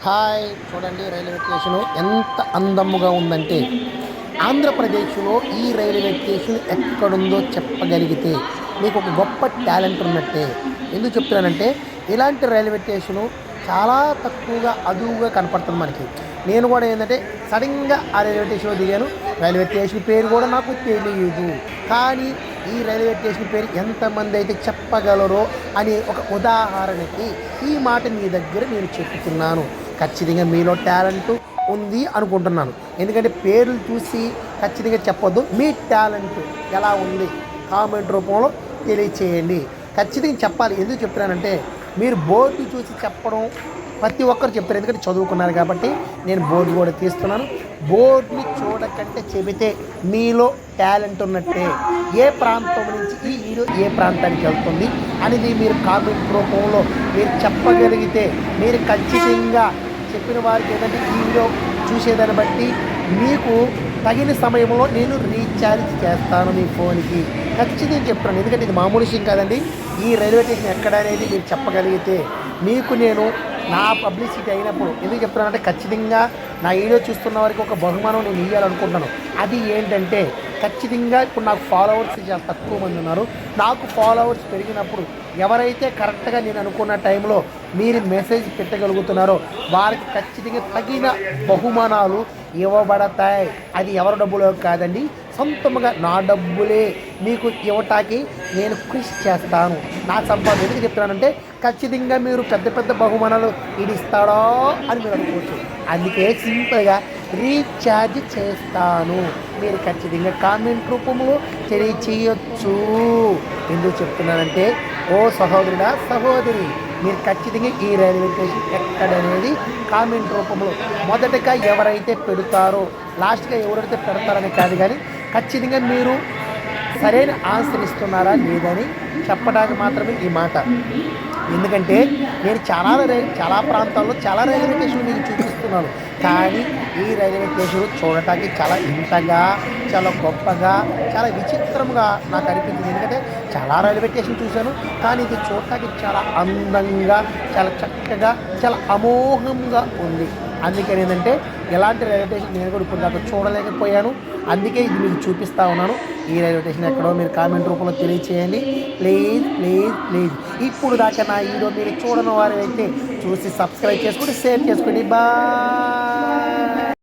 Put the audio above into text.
Hi చూడండి railway station ఎంత అందముగా ఉందంటే ఆంధ్రప్రదేశ్లో ఈ రైల్వే స్టేషన్ ఎక్కడుందో చెప్పగలిగితే మీకు ఒక గొప్ప టాలెంట్ ఉన్నట్టే. ఎందుకు చెప్తున్నానంటే ఇలాంటి రైల్వే స్టేషను చాలా తక్కువగా అదువుగా కనపడుతుంది మనకి. నేను కూడా ఏంటంటే సడన్గా ఆ రైల్వే స్టేషన్లో దిగాను. రైల్వే స్టేషన్ పేరు కూడా నాకు తెలియదు. కానీ ఈ రైల్వే స్టేషన్ పేరు ఎంతమంది అయితే చెప్పగలరో అనే ఒక ఉదాహరణకి ఈ మాట మీ దగ్గర నేను చెప్తున్నాను. ఖచ్చితంగా మీలో టాలెంట్ ఉంది అనుకుంటున్నాను. ఎందుకంటే పేర్లు చూసి ఖచ్చితంగా చెప్పొద్దు. మీ టాలెంట్ ఎలా ఉంది కామెంట్ రూపంలో తెలియచేయండి. ఖచ్చితంగా చెప్పాలి. ఎందుకు చెప్తున్నానంటే మీరు బోర్డు చూసి చెప్పడం ప్రతి ఒక్కరు చెప్తారు. ఎందుకంటే చదువుకున్నారు కాబట్టి నేను బోర్డు కూడా తీస్తున్నాను. బోర్డుని చూడకంటే చెబితే మీలో టాలెంట్ ఉన్నట్టే. ఏ ప్రాంతం నుంచి ఈ వీడియో ఏ ప్రాంతానికి వెళ్తుంది అనేది మీరు కామెంట్ రూపంలో మీరు చెప్పగలిగితే మీరు ఖచ్చితంగా చెప్పిన వారికి ఏదంటే ఈ వీడియో చూసేదాన్ని బట్టి మీకు తగిన సమయంలో నేను రీఛార్జ్ చేస్తాను మీ ఫోన్కి. ఖచ్చితంగా చెప్తున్నాను. ఎందుకంటే ఇది మామూలు విషయం కాదండి. ఈ రైల్వే స్టేషన్ ఎక్కడ అనేది మీరు చెప్పగలిగితే మీకు నేను నా పబ్లిసిటీ అయినప్పుడు ఎందుకు చెప్తున్నానంటే ఖచ్చితంగా నా వీడియో చూస్తున్న వారికి ఒక బహుమానం నేను ఇవ్వాలనుకుంటున్నాను. అది ఏంటంటే ఖచ్చితంగా ఇప్పుడు నాకు ఫాలోవర్స్ చాలా తక్కువ మంది ఉన్నారు. నాకు ఫాలోవర్స్ పెరిగినప్పుడు ఎవరైతే కరెక్ట్గా నేను అనుకున్న టైంలో మీరు మెసేజ్ పెట్టగలుగుతున్నారో వారికి ఖచ్చితంగా తగిన బహుమానాలు ఇవ్వబడతాయి. అది ఎవరి డబ్బులో కాదండి, సొంతంగా నా డబ్బులే మీకు ఇవ్వటానికి నేను కృషి చేస్తాను. నా సంపాదన ఎందుకు చెప్తున్నానంటే ఖచ్చితంగా మీరు పెద్ద పెద్ద బహుమానాలు ఇది ఇస్తాడో అని మీరు అనుకోవచ్చు. అందుకే సింపుల్గా రీఛార్జ్ చేస్తాను. మీరు ఖచ్చితంగా కామెంట్ రూపంలో తెలియచేయచ్చు. ఎందుకు చెప్తున్నానంటే ఓ సహోదరుడా సహోదరి మీరు ఖచ్చితంగా ఈ రైల్వే స్టేషన్ ఎక్కడనేది కామెంట్ రూపంలో మొదటగా ఎవరైతే పెడతారో లాస్ట్గా ఎవరైతే పెడతారని కాదు, కానీ ఖచ్చితంగా మీరు సరైన ఆన్సర్ ఇస్తున్నారా లేదని చెప్పడానికి మాత్రమే ఈ మాట. ఎందుకంటే నేను చాలా ప్రాంతాల్లో చాలా రైల్వే స్టేషన్లు మీకు చూపిస్తున్నాను. కానీ ఈ రైల్వే స్టేషన్ చూడటానికి చాలా ఇంతగా చాలా గొప్పగా చాలా విచిత్రంగా నాకు అనిపించింది. ఎందుకంటే చాలా రైల్వే స్టేషన్ చూశాను, కానీ ఇది చూడటానికి చాలా అందంగా చాలా చక్కగా చాలా అమోఘంగా ఉంది. అందుకని ఏంటంటే ఎలాంటి రైల్వే స్టేషన్ నేను కూడా ఇప్పుడు దాకా చూడలేకపోయాను. అందుకే ఇది మీకు చూపిస్తూ ఉన్నాను. ఈ రైల్వే స్టేషన్ ఎక్కడో మీరు కామెంట్ రూపంలో తెలియచేయండి ప్లీజ్ ప్లీజ్ ప్లీజ్. ఇప్పుడు దాకా నా వీడియో మీరు చూడని వారు అయితే చూసి సబ్స్క్రైబ్ చేసుకుని షేర్ చేసుకోండి. బాయ్.